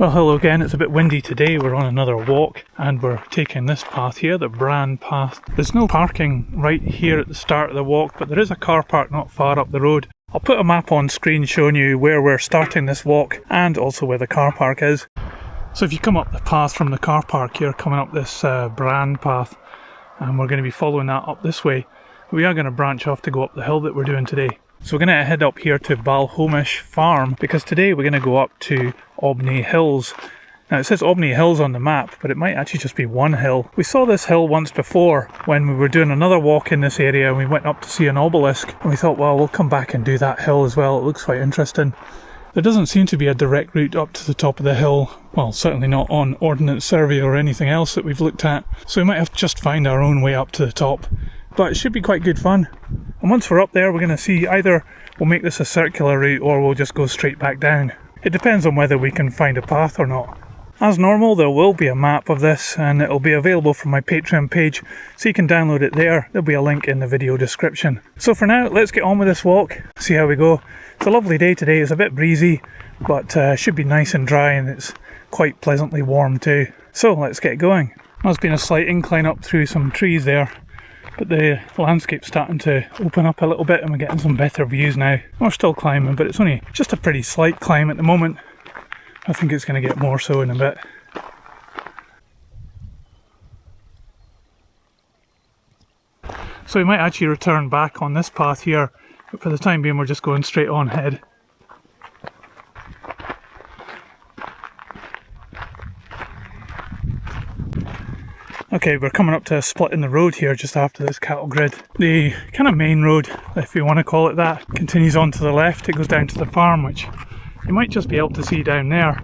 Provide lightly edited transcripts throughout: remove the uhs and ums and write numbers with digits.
Well, hello again. It's a bit windy today. We're on another walk and we're taking this path here, the Bran path. There's no parking right here at the start of the walk, but there is a car park not far up the road. I'll put a map on screen showing you where we're starting this walk and also where the car park is. So if you come up the path from the car park, you're coming up this Bran path, and we're going to be following that up this way. We are going to branch off to go up the hill that we're doing today. So we're going to head up here to Balhomish Farm, because today we're going to go up to Obney Hills. Now it says Obney Hills on the map, but it might actually just be one hill. We saw this hill once before when we were doing another walk in this area, and we went up to see an obelisk, and we thought, well, we'll come back and do that hill as well. It looks quite interesting. There doesn't seem to be a direct route up to the top of the hill. Well, certainly not on Ordnance Survey or anything else that we've looked at. So we might have to just find our own way up to the top. But it should be quite good fun. And once we're up there, we're going to see either we'll make this a circular route or we'll just go straight back down. It depends on whether we can find a path or not. As normal, there will be a map of this and it'll be available from my Patreon page, so you can download it there. There'll be a link in the video description. So for now, let's get on with this walk, see how we go. It's a lovely day today. It's a bit breezy, but should be nice and dry, and it's quite pleasantly warm too. So let's get going. There's been a slight incline up through some trees there, but the landscape's starting to open up a little bit and we're getting some better views now. We're still climbing, but it's only just a pretty slight climb at the moment. I think it's going to get more so in a bit. So we might actually return back on this path here, but for the time being we're just going straight on ahead. Okay, we're coming up to a split in the road here just after this cattle grid. The kind of main road, if you want to call it that, continues on to the left. It goes down to the farm, which you might just be able to see down there.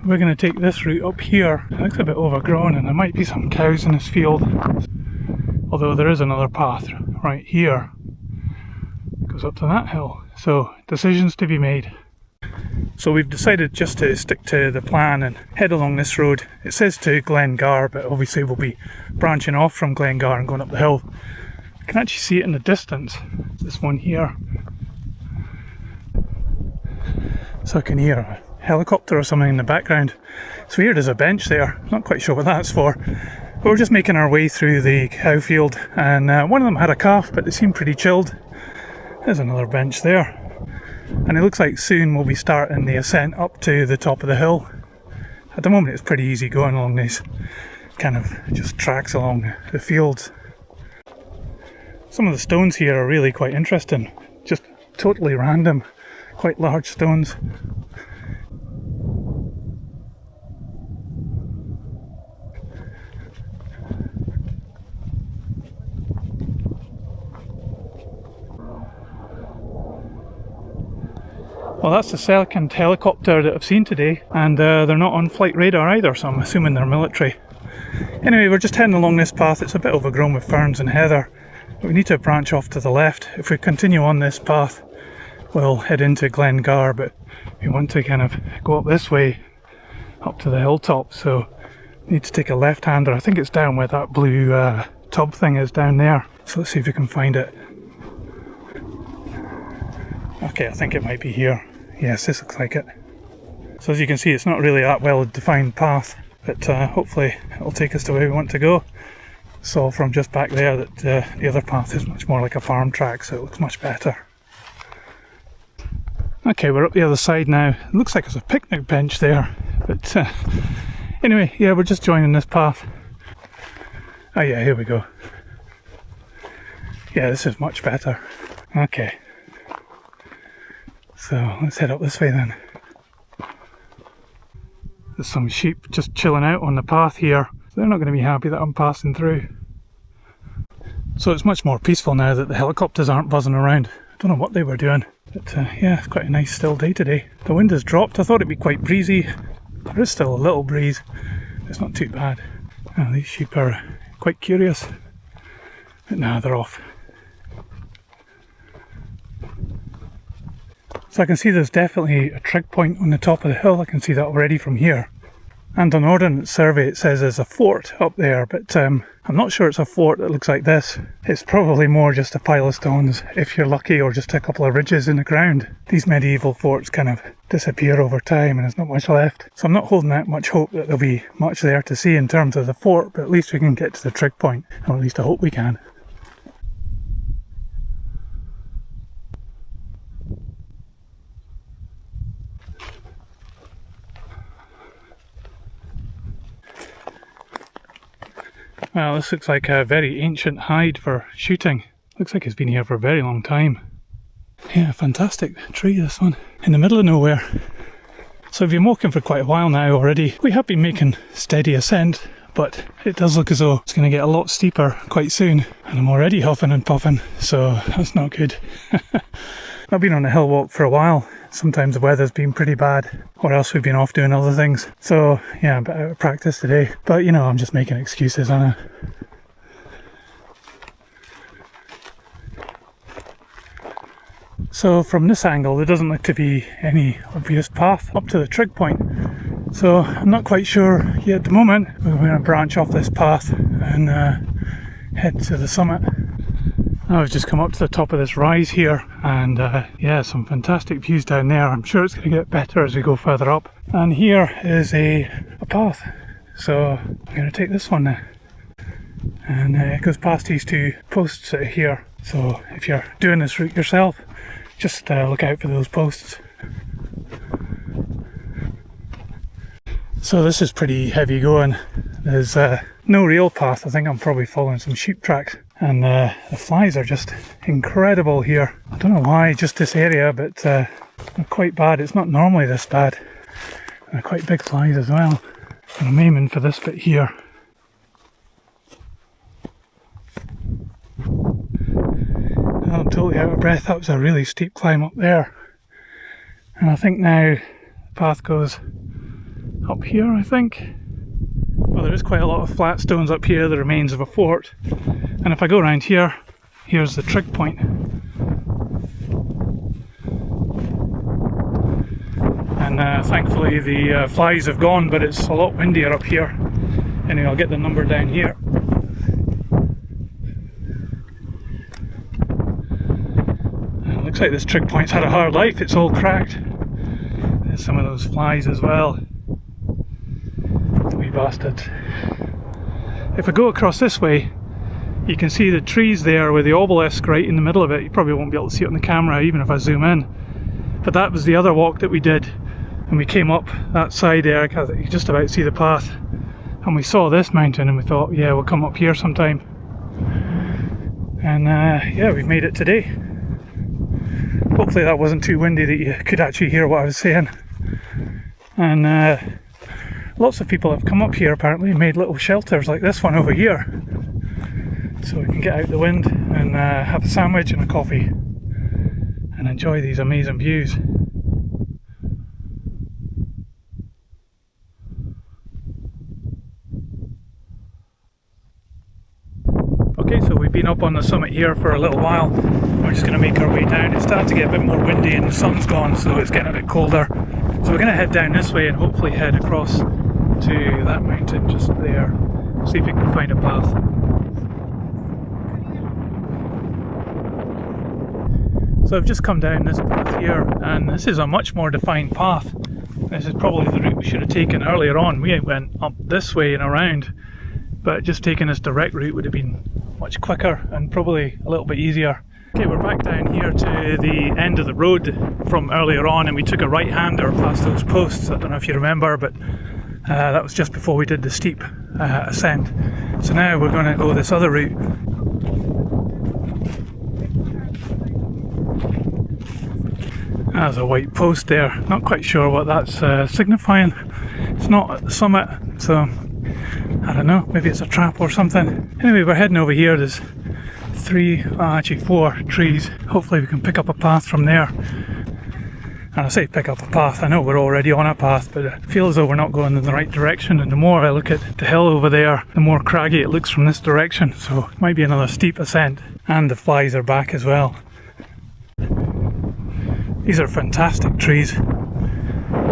We're going to take this route up here. It looks a bit overgrown and there might be some cows in this field. Although there is another path right here. It goes up to that hill. So, decisions to be made. So we've decided just to stick to the plan and head along this road. It says to Glengar, but obviously we'll be branching off from Glengar and going up the hill. You can actually see it in the distance, this one here. So I can hear a helicopter or something in the background. So here there's a bench there, not quite sure what that's for. But we're just making our way through the cow field, and one of them had a calf, but they seemed pretty chilled. There's another bench there. And it looks like soon we'll be starting the ascent up to the top of the hill. At the moment it's pretty easy going along these kind of just tracks along the fields. Some of the stones here are really quite interesting, just totally random, quite large stones. Well, that's the second helicopter that I've seen today, and they're not on flight radar either, so I'm assuming they're military. Anyway, we're just heading along this path. It's a bit overgrown with ferns and heather, but we need to branch off to the left. If we continue on this path, we'll head into Glengar, but we want to kind of go up this way, up to the hilltop, so we need to take a left-hander. I think it's down where that blue tub thing is down there, so let's see if we can find it. Okay, I think it might be here. Yes, this looks like it. So as you can see, it's not really that well defined path, but hopefully it'll take us to where we want to go. Saw from just back there that the other path is much more like a farm track, so it looks much better. Okay, we're up the other side now. It looks like there's a picnic bench there, but anyway, yeah, we're just joining this path. Oh yeah, here we go. Yeah, this is much better. Okay. So let's head up this way then. There's some sheep just chilling out on the path here. So they're not going to be happy that I'm passing through. So it's much more peaceful now that the helicopters aren't buzzing around. I don't know what they were doing. But yeah, it's quite a nice still day today. The wind has dropped. I thought it'd be quite breezy. There is still a little breeze. It's not too bad. Oh, these sheep are quite curious. But now they're off. So I can see there's definitely a trig point on the top of the hill. I can see that already from here. And on Ordnance Survey it says there's a fort up there, but I'm not sure it's a fort that looks like this. It's probably more just a pile of stones, if you're lucky, or just a couple of ridges in the ground. These medieval forts kind of disappear over time and there's not much left. So I'm not holding out much hope that there'll be much there to see in terms of the fort, but at least we can get to the trig point, or at least I hope we can. Well, this looks like a very ancient hide for shooting. Looks like it's been here for a very long time. Yeah, fantastic tree, this one. In the middle of nowhere. So we've been walking for quite a while now already. We have been making steady ascent, but it does look as though it's going to get a lot steeper quite soon. And I'm already huffing and puffing, so that's not good. I've been on a hill walk for a while. Sometimes the weather's been pretty bad, or else we've been off doing other things. So yeah, a bit out of practice today. But you know, I'm just making excuses, aren't I? So from this angle, there doesn't look to be any obvious path up to the trig point. So I'm not quite sure yet at the moment. We're going to branch off this path and head to the summit. Now I've just come up to the top of this rise here, and yeah, some fantastic views down there. I'm sure it's going to get better as we go further up. And here is a path, so I'm going to take this one now. And it goes past these two posts here, so if you're doing this route yourself, just look out for those posts. So this is pretty heavy going. There's no real path. I think I'm probably following some sheep tracks. And the flies are just incredible here. I don't know why, just this area, but they're quite bad. It's not normally this bad. And they're quite big flies as well. And I'm aiming for this bit here. I'm totally out of breath. That was a really steep climb up there. And I think now the path goes up here, I think. Well, there is quite a lot of flat stones up here, the remains of a fort. And if I go around here, here's the trig point. And thankfully the flies have gone, but it's a lot windier up here. Anyway, I'll get the number down here. And it looks like this trig point's had a hard life, it's all cracked. There's some of those flies as well. Wee bastards. If I go across this way, you can see the trees there with the obelisk right in the middle of it. You probably won't be able to see it on the camera even if I zoom in. But that was the other walk that we did. And we came up that side there, because you can just about see the path. And we saw this mountain and we thought, yeah, we'll come up here sometime. And yeah, we've made it today. Hopefully that wasn't too windy that you could actually hear what I was saying. And lots of people have come up here apparently and made little shelters like this one over here. So we can get out the wind and have a sandwich and a coffee and enjoy these amazing views. Okay, so we've been up on the summit here for a little while. We're just going to make our way down. It's starting to get a bit more windy and the sun's gone, so it's getting a bit colder. So we're going to head down this way and hopefully head across to that mountain just there. See if we can find a path. So I've just come down this path here, and this is a much more defined path. This is probably the route we should have taken earlier on. We went up this way and around, but just taking this direct route would have been much quicker and probably a little bit easier. Okay, we're back down here to the end of the road from earlier on, and we took a right-hander past those posts. I don't know if you remember, but that was just before we did the steep ascent. So now we're going to go this other route. There's a white post there, not quite sure what that's signifying. It's not at the summit, so I don't know, maybe it's a trap or something. Anyway, we're heading over here. There's four trees. Hopefully we can pick up a path from there. And I say pick up a path, I know we're already on a path, but I feel as though we're not going in the right direction, and the more I look at the hill over there, the more craggy it looks from this direction, so it might be another steep ascent. And the flies are back as well. These are fantastic trees,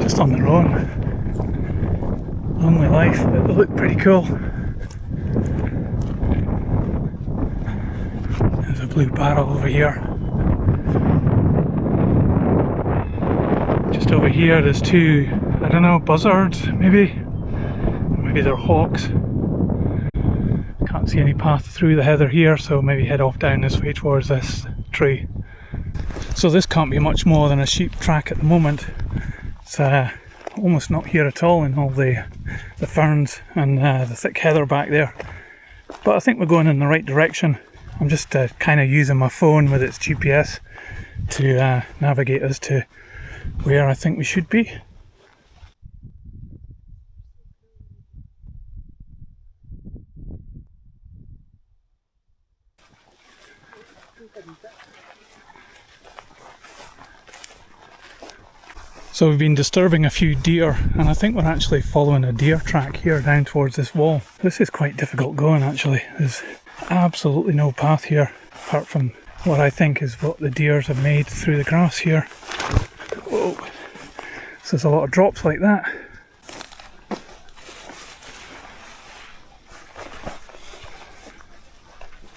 just on their own. lonely life, but they look pretty cool. There's a blue barrel over here. Just over here there's two, I don't know, buzzards maybe? Maybe they're hawks. Can't see any path through the heather here, so maybe head off down this way towards this tree. So this can't be much more than a sheep track at the moment. It's almost not here at all in all the ferns and the thick heather back there. But I think we're going in the right direction. I'm just kind of using my phone with its GPS to navigate us to where I think we should be. So we've been disturbing a few deer, and I think we're actually following a deer track here down towards this wall. This is quite difficult going actually. There's absolutely no path here, apart from what I think is what the deers have made through the grass here. Whoa. So there's a lot of drops like that.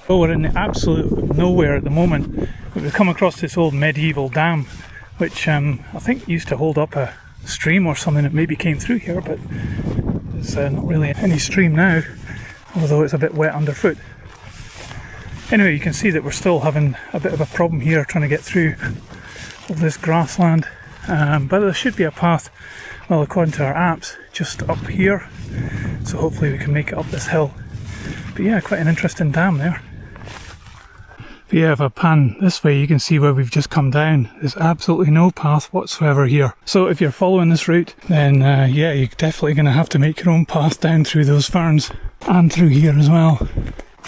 Oh, we're in the absolute nowhere at the moment. We've come across this old medieval dam, which I think used to hold up a stream or something that maybe came through here, but there's not really any stream now, although it's a bit wet underfoot. Anyway, you can see that we're still having a bit of a problem here trying to get through all this grassland, but there should be a path, well, according to our apps, just up here, so hopefully we can make it up this hill. But yeah, quite an interesting dam there. But yeah, if I pan this way, you can see where we've just come down. There's absolutely no path whatsoever here. So if you're following this route, then yeah, you're definitely going to have to make your own path down through those ferns and through here as well.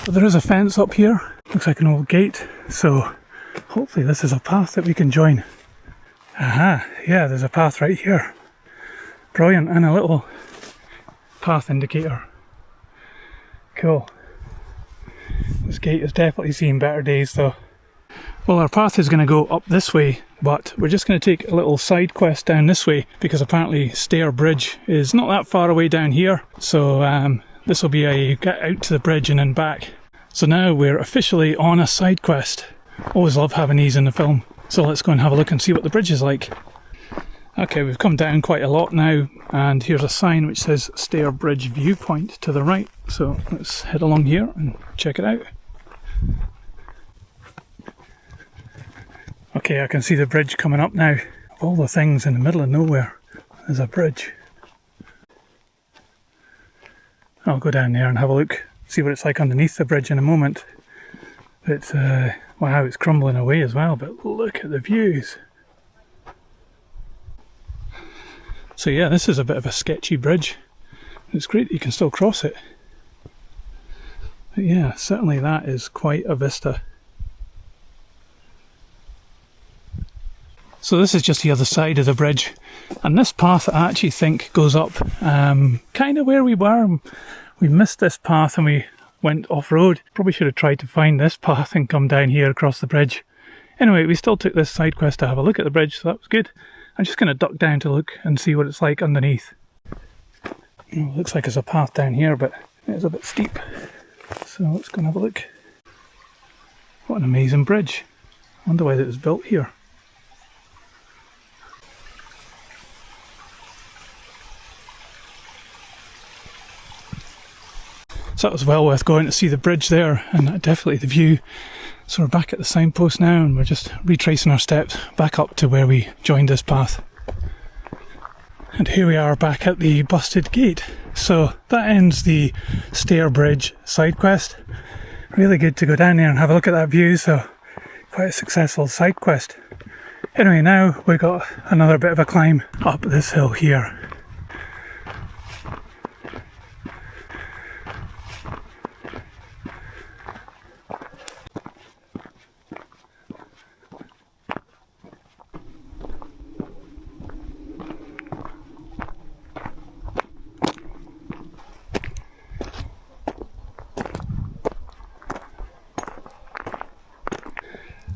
But there is a fence up here. Looks like an old gate. So hopefully this is a path that we can join. Aha, yeah, there's a path right here. Brilliant, and a little path indicator. Cool. This gate has definitely seen better days though. Well, our path is going to go up this way, but we're just going to take a little side quest down this way because apparently Stair Bridge is not that far away down here. So this will be a get out to the bridge and then back. So now we're officially on a side quest. Always love having these in the film. So let's go and have a look and see what the bridge is like. Okay, we've come down quite a lot now, and here's a sign which says Stair Bridge viewpoint to the right. So let's head along here and check it out. Okay, I can see the bridge coming up now. Of all the things in the middle of nowhere, there's a bridge. I'll go down there and have a look, see what it's like underneath the bridge in a moment. But wow, it's crumbling away as well, but look at the views. So yeah, this is a bit of a sketchy bridge. It's great that you can still cross it. But yeah, certainly that is quite a vista. So this is just the other side of the bridge, and this path I actually think goes up kind of where we were. We missed this path and we went off-road. Probably should have tried to find this path and come down here across the bridge. Anyway, we still took this side quest to have a look at the bridge, so that was good. I'm just going to duck down to look and see what it's like underneath. Looks like there's a path down here, but it's a bit steep. So let's go and have a look. What an amazing bridge. I wonder why it was built here. So that was well worth going to see the bridge there, and definitely the view. So we're back at the signpost now, and we're just retracing our steps back up to where we joined this path. And here we are back at the busted gate. So that ends the Stair Bridge side quest. Really good to go down there and have a look at that view, so quite a successful side quest. Anyway, now we've got another bit of a climb up this hill here.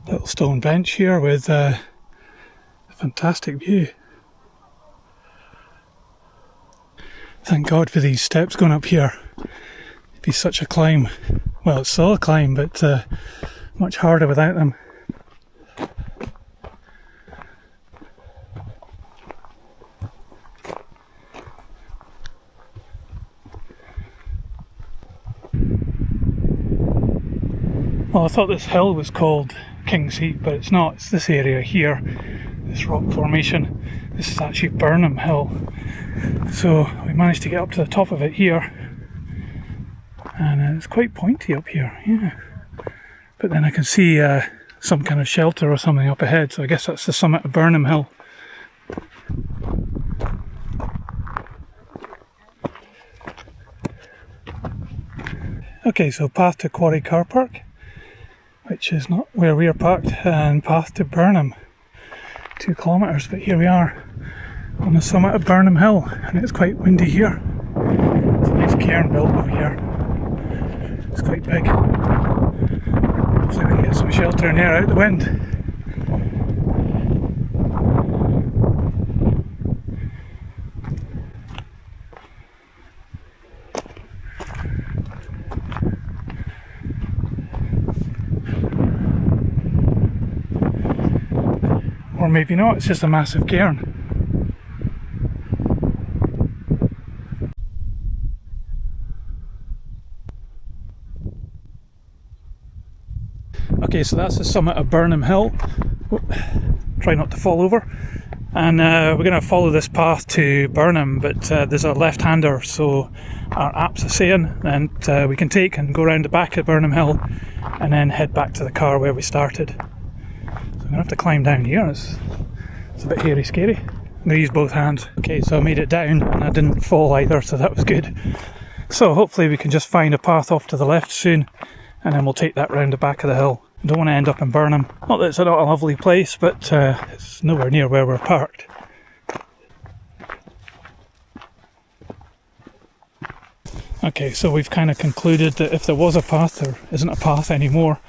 Little stone bench here with a fantastic view. Thank God for these steps going up here. It'd be such a climb. Well, it's still a climb, but much harder without them. Well, I thought this hill was called King's Heath, but it's not. It's this area here, this rock formation. This is actually Birnam Hill. So we managed to get up to the top of it here, and it's quite pointy up here, yeah. But then I can see some kind of shelter or something up ahead, so I guess that's the summit of Birnam Hill. Okay, so path to Quarry Car Park, which is not where we are parked, and path to Birnam, 2 kilometres, but here we are on the summit of Birnam Hill, and it's quite windy here. It's a nice cairn built over here. It's quite big. Hopefully we can get some shelter in here out the wind. Or maybe not, it's just a massive cairn. Okay, so that's the summit of Birnam Hill. Try not to fall over. And we're going to follow this path to Birnam, but there's a left-hander, so our app's are saying, and we can take and go around the back of Birnam Hill and then head back to the car where we started. So I'm going to have to climb down here. It's a bit hairy scary. I'm going to use both hands. Okay, so I made it down and I didn't fall either, so that was good. So hopefully we can just find a path off to the left soon, and then we'll take that round the back of the hill. I don't want to end up in Birnam. Not that it's not a lovely place, but it's nowhere near where we're parked. Okay, so we've kind of concluded that if there was a path, there isn't a path anymore,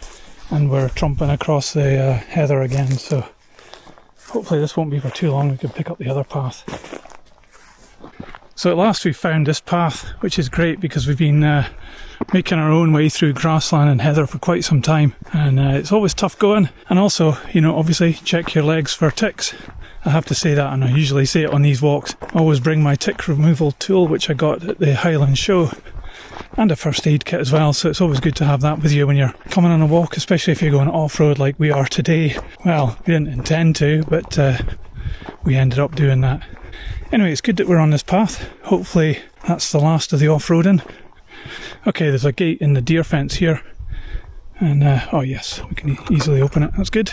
and we're trumping across the heather again, so hopefully this won't be for too long. We can pick up the other path. So at last we found this path, which is great because we've been making our own way through grassland and heather for quite some time, and it's always tough going. And also, you know, obviously check your legs for ticks. I have to say that, and I usually say it on these walks. I always bring my tick removal tool, which I got at the Highland show, and a first aid kit as well, so it's always good to have that with you when you're coming on a walk, especially if you're going off-road like we are today. Well, we didn't intend to, but we ended up doing that. Anyway, it's good that we're on this path. Hopefully that's the last of the off-roading. Okay, there's a gate in the deer fence here, and oh yes, we can easily open it. That's good.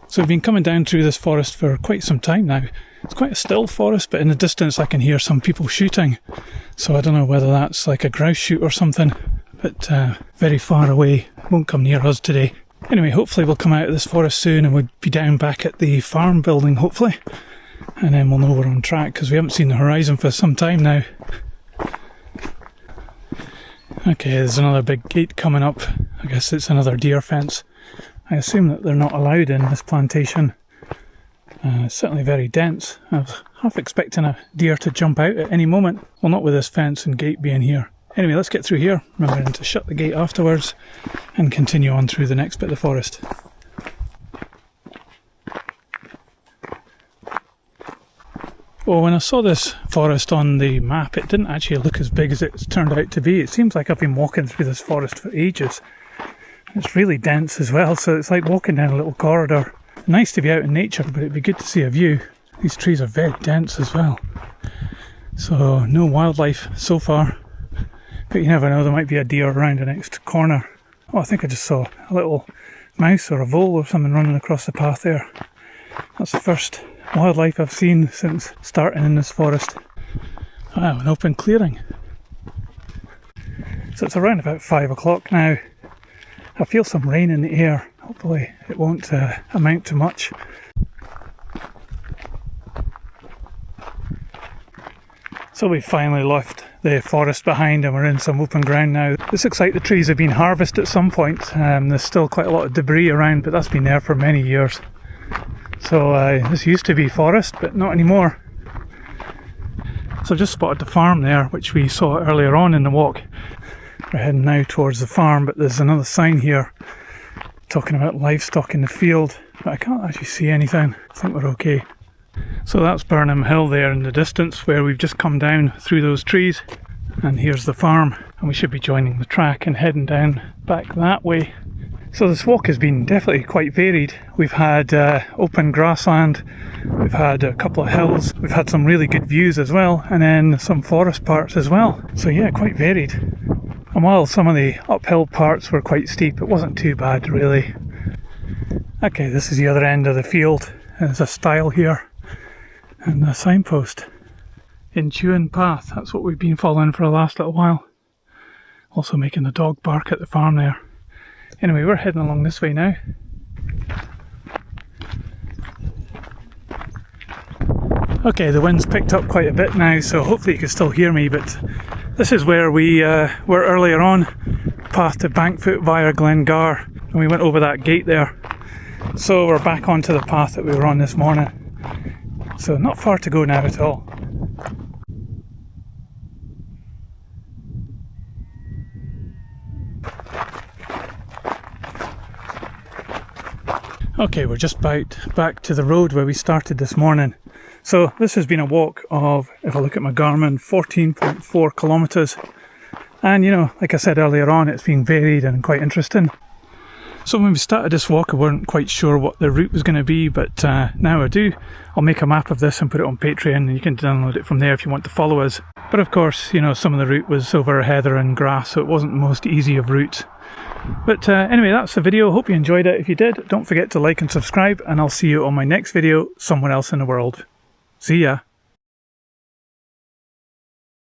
So we've been coming down through this forest for quite some time now. It's quite a still forest, but in the distance I can hear some people shooting. So I don't know whether that's like a grouse shoot or something, but very far away. Won't come near us today. Anyway, hopefully we'll come out of this forest soon and we'll be down back at the farm building, hopefully. And then we'll know we're on track, because we haven't seen the horizon for some time now. Okay, there's another big gate coming up. I guess it's another deer fence. I assume that they're not allowed in this plantation. It's certainly very dense. I was half expecting a deer to jump out at any moment. Well, not with this fence and gate being here. Anyway, let's get through here, remembering to shut the gate afterwards, and continue on through the next bit of the forest. Well, when I saw this forest on the map, it didn't actually look as big as it's turned out to be. It seems like I've been walking through this forest for ages. It's really dense as well, so it's like walking down a little corridor. Nice to be out in nature, but it'd be good to see a view. These trees are very dense as well. So no wildlife so far, but you never know, there might be a deer around the next corner. Oh, I think I just saw a little mouse or a vole or something running across the path there. That's the first wildlife I've seen since starting in this forest. Wow, an open clearing. So it's around about 5 o'clock now. I feel some rain in the air. Hopefully it won't amount to much. So we finally left the forest behind and we're in some open ground now. This looks like the trees have been harvested at some point. There's still quite a lot of debris around, but that's been there for many years. So this used to be forest, but not anymore. So I've just spotted the farm there, which we saw earlier on in the walk. We're heading now towards the farm, but there's another sign here talking about livestock in the field, but I can't actually see anything. I think we're okay. So that's Birnam Hill there in the distance where we've just come down through those trees, and here's the farm, and we should be joining the track and heading down back that way. So this walk has been definitely quite varied. We've had open grassland, we've had a couple of hills, we've had some really good views as well, and then some forest parts as well. So yeah, quite varied. And while some of the uphill parts were quite steep, it wasn't too bad really. Okay, this is the other end of the field. There's a stile here and a signpost. Intuin Path, that's what we've been following for the last little while. Also making the dog bark at the farm there. Anyway, we're heading along this way now. Okay, the wind's picked up quite a bit now, so hopefully you can still hear me, but this is where we were earlier on, path to Bankfoot via Glengar, and we went over that gate there. So we're back onto the path that we were on this morning. So not far to go now at all. Okay, we're just about back to the road where we started this morning. So this has been a walk of, if I look at my Garmin, 14.4 kilometres. And you know, like I said earlier on, it's been varied and quite interesting. So when we started this walk, I weren't quite sure what the route was going to be, but now I do. I'll make a map of this and put it on Patreon, and you can download it from there if you want to follow us. But of course, you know, some of the route was over heather and grass, so it wasn't the most easy of routes. But anyway, that's the video. Hope you enjoyed it. If you did, don't forget to like and subscribe, and I'll see you on my next video somewhere else in the world. See ya!